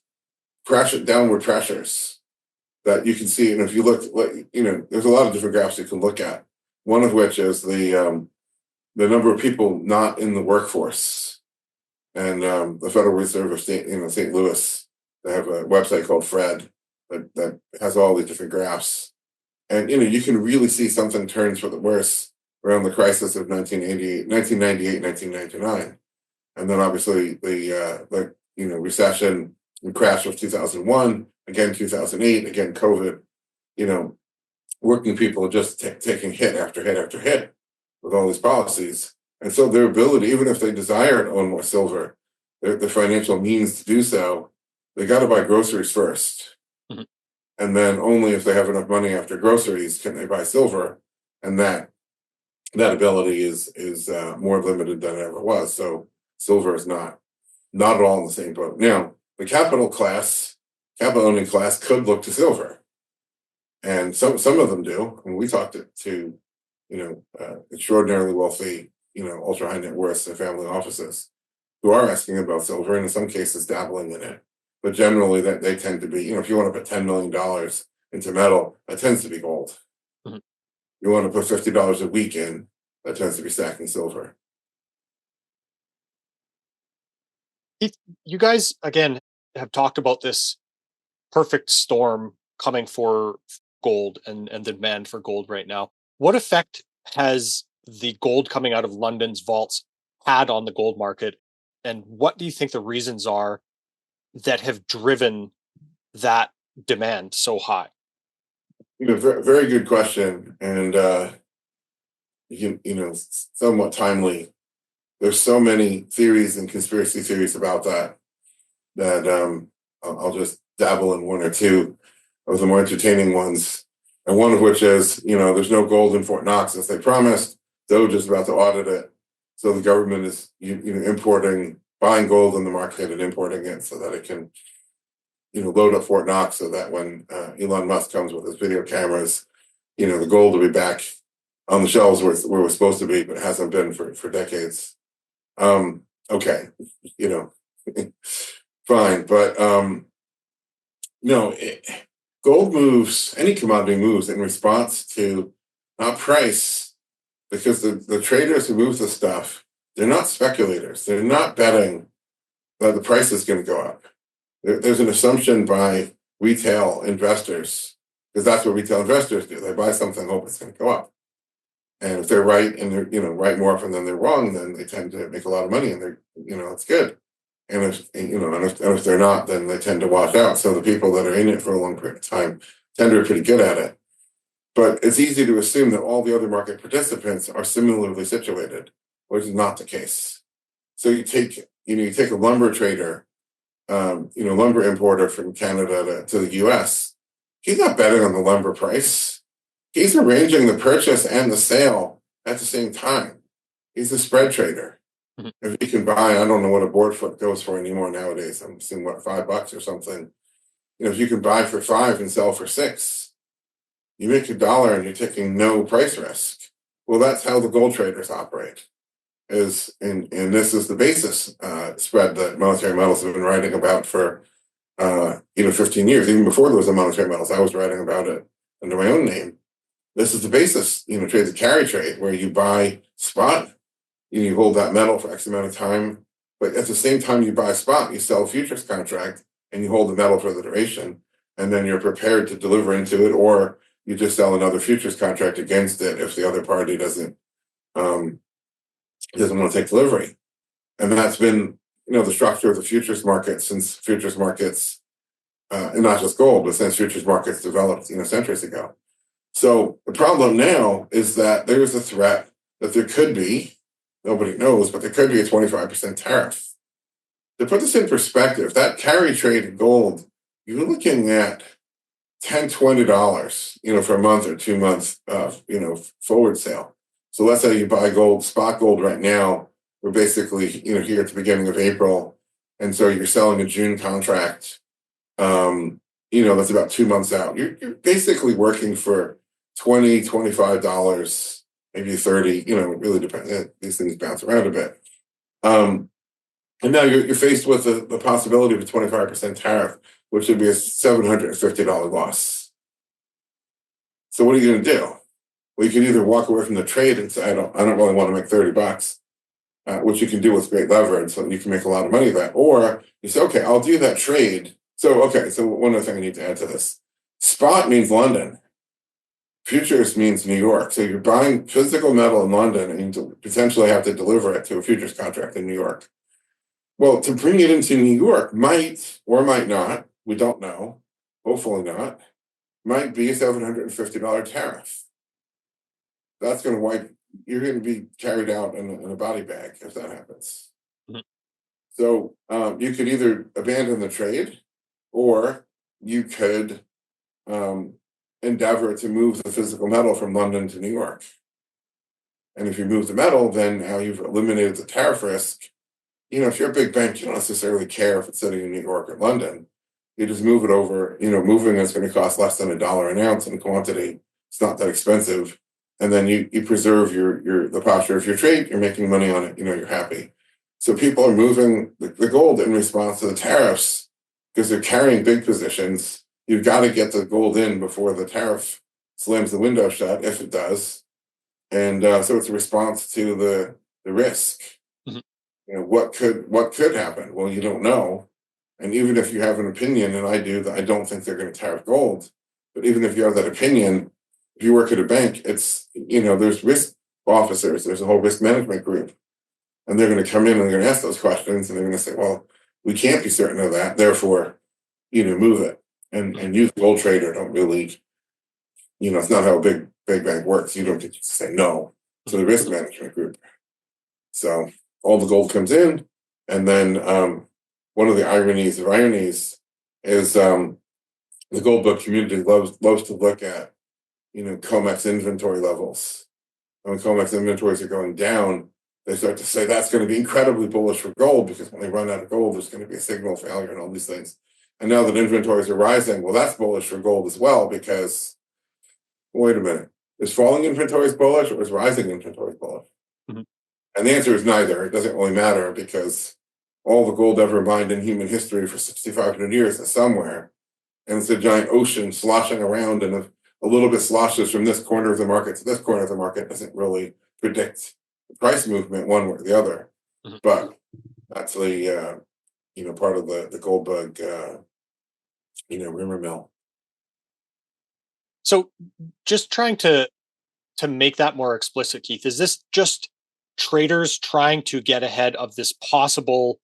downward pressures that you can see. And if you look, there's a lot of different graphs you can look at. One of which is the number of people not in the workforce. And the Federal Reserve of St. Louis, they have a website called Fred that has all these different graphs. And, you can really see something turns for the worse around the crisis of 1998, 1999. And then obviously the recession and crash of 2001, again 2008, again COVID, working people just taking hit after hit after hit with all these policies. And so their ability, even if they desire to own more silver, the financial means to do so, they got to buy groceries first. Mm-hmm. And then only if they have enough money after groceries can they buy silver. And that ability is more limited than it ever was. So silver is not at all in the same boat. Now, the capital owning class could look to silver. And some of them do. And we talked to extraordinarily wealthy, ultra high net worths and family offices who are asking about silver, and in some cases dabbling in it. But generally, that they tend to be, if you want to put $10 million into metal, that tends to be gold. Mm-hmm. You want to put $50 a week in, that tends to be stacking silver. You guys, again, have talked about this perfect storm coming for gold and the demand for gold right now. What effect has the gold coming out of London's vaults had on the gold market? And what do you think the reasons are that have driven that demand so high? Very, very good question, and somewhat timely. There's so many theories and conspiracy theories about that I'll just dabble in one or two of the more entertaining ones. And one of which is, there's no gold in Fort Knox as they promised. Doge is about to audit it, so the government is buying gold in the market and importing it so that it can load up Fort Knox, so that when Elon Musk comes with his video cameras, the gold will be back on the shelves where we're supposed to be, but it hasn't been for decades. Okay, fine, but no, gold moves, any commodity moves in response to not price, because the traders who move the stuff, they're not speculators. They're not betting that the price is going to go up. There's an assumption by retail investors, because that's what retail investors do. They buy something, hope it's going to go up. And if they're right and they're right more often than they're wrong, then they tend to make a lot of money, and it's good. And if they're not, then they tend to wash out. So the people that are in it for a long period of time tend to be pretty good at it. But it's easy to assume that all the other market participants are similarly situated, which is not the case. So you take a lumber trader, lumber importer from Canada to the US. He's not betting on the lumber price. He's arranging the purchase and the sale at the same time. He's a spread trader. Mm-hmm. If he can buy, I don't know what a board foot goes for anymore nowadays. I'm seeing $5 or something. If you can buy for $5 and sell for $6, you make $1 and you're taking no price risk. Well, that's how the gold traders operate. And this is the basis spread that monetary metals have been writing about for 15 years. Even before there was a monetary metals, I was writing about it under my own name. This is the basis. Trades a carry trade where you buy spot, you hold that metal for X amount of time, but at the same time you buy spot, you sell a futures contract and you hold the metal for the duration, and then you're prepared to deliver into it, or you just sell another futures contract against it if the other party doesn't want to take delivery. And that's been the structure of the futures market since futures markets, and not just gold, but since futures markets developed centuries ago. So the problem now is that there's a threat that there could be, nobody knows, but there could be a 25% tariff. To put this in perspective, that carry trade in gold, you're looking at $10, $20, for a month or 2 months of, forward sale. So let's say you buy gold, spot gold right now. We're basically, here at the beginning of April. And so you're selling a June contract, that's about 2 months out. You're basically working for $20, $25, maybe $30, it really depends. These things bounce around a bit. And now you're faced with the possibility of a 25% tariff, which would be a $750 loss. So what are you going to do? Well, you can either walk away from the trade and say, I don't really want to make $30, which you can do with great leverage, so you can make a lot of money with that. Or you say, okay, I'll do that trade. So one other thing I need to add to this. Spot means London. Futures means New York. So you're buying physical metal in London and you potentially have to deliver it to a futures contract in New York. Well, to bring it into New York might or might not, we don't know, hopefully not, might be a $750 tariff. That's going to you're going to be carried out in a body bag if that happens. Mm-hmm. So you could either abandon the trade, or you could endeavor to move the physical metal from London to New York. And if you move the metal, then now you've eliminated the tariff risk. If you're a big bank, you don't necessarily care if it's sitting in New York or London. You just move it over. Moving is going to cost less than $1 an ounce in quantity. It's not that expensive. And then you preserve the posture of your trade. You're making money on it. You're happy. So people are moving the gold in response to the tariffs because they're carrying big positions. You've got to get the gold in before the tariff slams the window shut, if it does. And so it's a response to the risk. Mm-hmm. what could happen? Well, you don't know. And even if you have an opinion, and I do, that I don't think they're going to tariff gold. But even if you have that opinion, if you work at a bank, it's, there's risk officers, there's a whole risk management group, and they're going to come in and they're going to ask those questions, and they're going to say, well, we can't be certain of that, therefore, move it. And you, the gold trader, don't really, it's not how a big bank works. You don't get to say no to the risk management group. So all the gold comes in, and then one of the ironies of ironies is the gold book community loves to look at, COMEX inventory levels. And when COMEX inventories are going down, they start to say that's going to be incredibly bullish for gold, because when they run out of gold, there's going to be a signal failure and all these things. And now that inventories are rising, well, that's bullish for gold as well, because, wait a minute, is falling inventories bullish or is rising inventories bullish? Mm-hmm. And the answer is neither. It doesn't really matter, because all the gold ever mined in human history for 6,500 years is somewhere. And it's a giant ocean sloshing around, and a little bit sloshes from this corner of the market to this corner of the market doesn't really predict the price movement one way or the other. Mm-hmm. But that's the, part of the gold bug, rumor mill. So just trying to make that more explicit, Keith, is this just traders trying to get ahead of this possible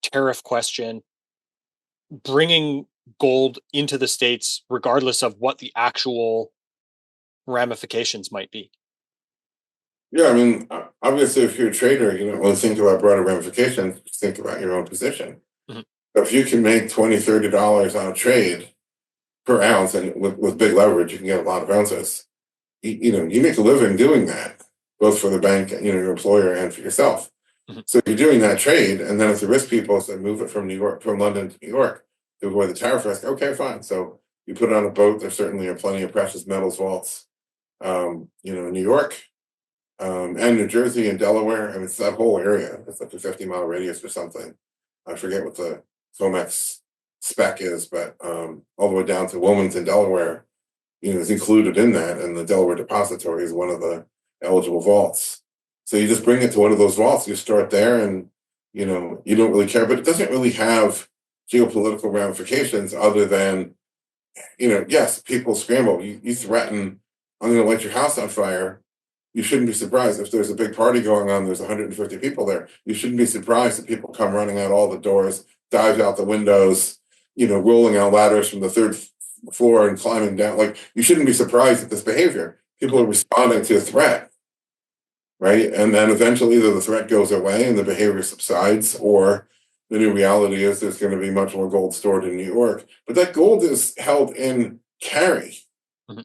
tariff question, bringing gold into the States regardless of what the actual ramifications might be? Yeah, I mean, obviously, if you're a trader, you don't really think about broader ramifications. Just think about your own position. Mm-hmm. If you can make $20, $30 on a trade per ounce, and with big leverage, you can get a lot of ounces. You make a living doing that, both for the bank, your employer, and for yourself. Mm-hmm. So you're doing that trade, and then if the risk people say move it from London to New York to avoid the tariff risk, okay, fine. So you put it on a boat. There certainly are plenty of precious metals vaults, in New York, and New Jersey and Delaware. I mean, it's that whole area. It's like a 50-mile radius or something. I forget what the COMEX spec is, but all the way down to Wilmington, Delaware, is included in that, and the Delaware Depository is one of the eligible vaults. So you just bring it to one of those vaults, you start there, and you don't really care. But it doesn't really have geopolitical ramifications other than, yes, people scramble. You threaten, I'm going to light your house on fire. You shouldn't be surprised if there's a big party going on, there's 150 people there. You shouldn't be surprised that people come running out all the doors, dive out the windows, rolling out ladders from the third floor and climbing down. Like, you shouldn't be surprised at this behavior. People are responding to a threat, right? And then eventually either the threat goes away and the behavior subsides, or the new reality is there's going to be much more gold stored in New York. But that gold is held in carry. Mm-hmm.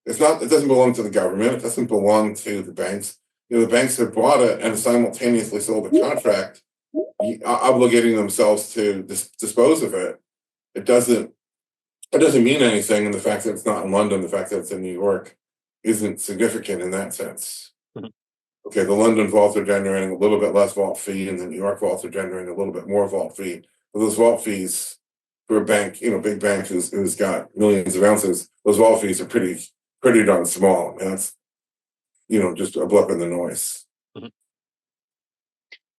It doesn't belong to the government. It doesn't belong to the banks. The banks have bought it and simultaneously sold a contract obligating themselves to dispose of it. It doesn't mean anything, and the fact that it's not in London, the fact that it's in New York, isn't significant in that sense. Mm-hmm. Okay, the London vaults are generating a little bit less vault fee, and the New York vaults are generating a little bit more vault fee. But those vault fees for a bank, big bank who's got millions of ounces, those vault fees are pretty darn small. And that's, just a blip in the noise. Mm-hmm.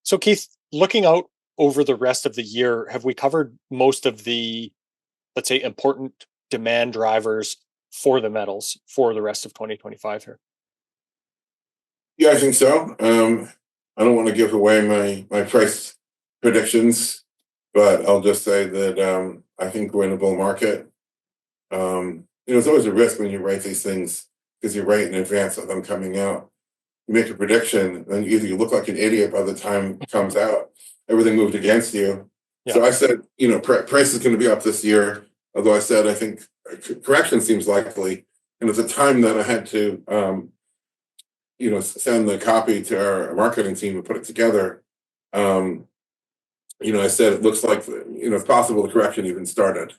So, Keith, looking out over the rest of the year, have we covered most of the, let's say, important demand drivers for the metals for the rest of 2025 here? Yeah, I think so. I don't want to give away my price predictions, but I'll just say that I think we're in a bull market. It's always a risk when you write these things, because you write in advance of them coming out. You make a prediction, and either you look like an idiot by the time it comes out. Everything moved against you. Yeah. So I said, price is going to be up this year. Although I said I think correction seems likely. And at the time that I had to, send the copy to our marketing team and put it together, I said it looks like, it's possible the correction even started.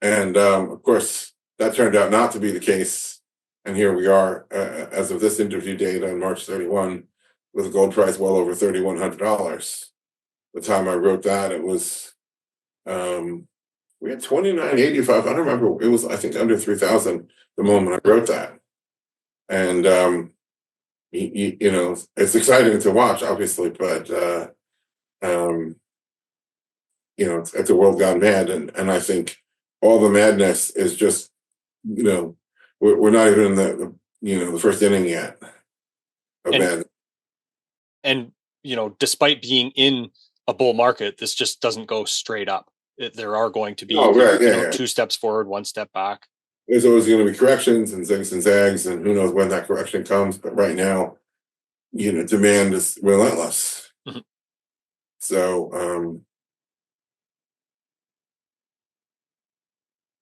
And of course, that turned out not to be the case. And here we are, as of this interview date on March 31, with a gold price well over $3,100. The time I wrote that, it was, we had 29.85. I don't remember. It was, I think, under 3,000 the moment I wrote that. And, it's exciting to watch, obviously, but it's a world gone mad, and I think all the madness is just, we're not even in the first inning yet of madness. And despite being in a bull market, this just doesn't go straight up. There are going to be 2 steps forward, 1 step back. There's always going to be corrections and zigs and zags, and who knows when that correction comes. But right now, demand is relentless. Mm-hmm. So,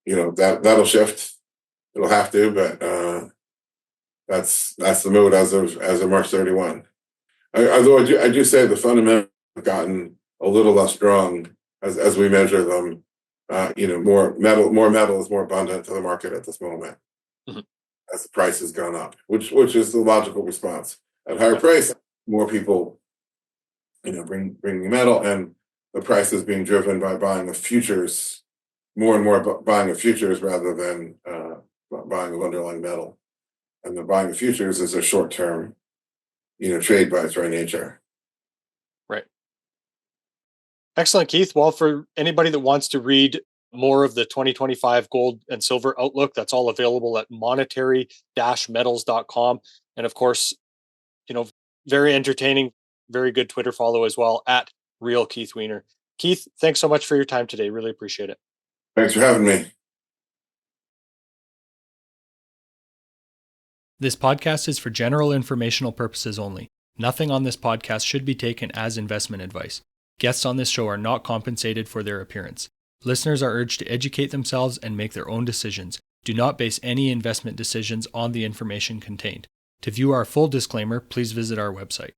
that'll shift. It'll have to, but that's the mode as of March 31. Although I do say the fundamentals have gotten a little less strong as we measure them. More metal is more abundant to the market at this moment, mm-hmm. as the price has gone up, which is the logical response. At higher price, more people, bring metal, and the price is being driven by buying of futures, more and more buying of futures rather than buying of underlying metal. And the buying of futures is a short-term, trade by its very nature. Right. Excellent, Keith. Well, for anybody that wants to read more of the 2025 gold and silver outlook, that's all available at monetary-metals.com. And of course, very entertaining, very good Twitter follow as well, at Real Keith Weiner. Keith, thanks so much for your time today. Really appreciate it. Thanks for having me. This podcast is for general informational purposes only. Nothing on this podcast should be taken as investment advice. Guests on this show are not compensated for their appearance. Listeners are urged to educate themselves and make their own decisions. Do not base any investment decisions on the information contained. To view our full disclaimer, please visit our website.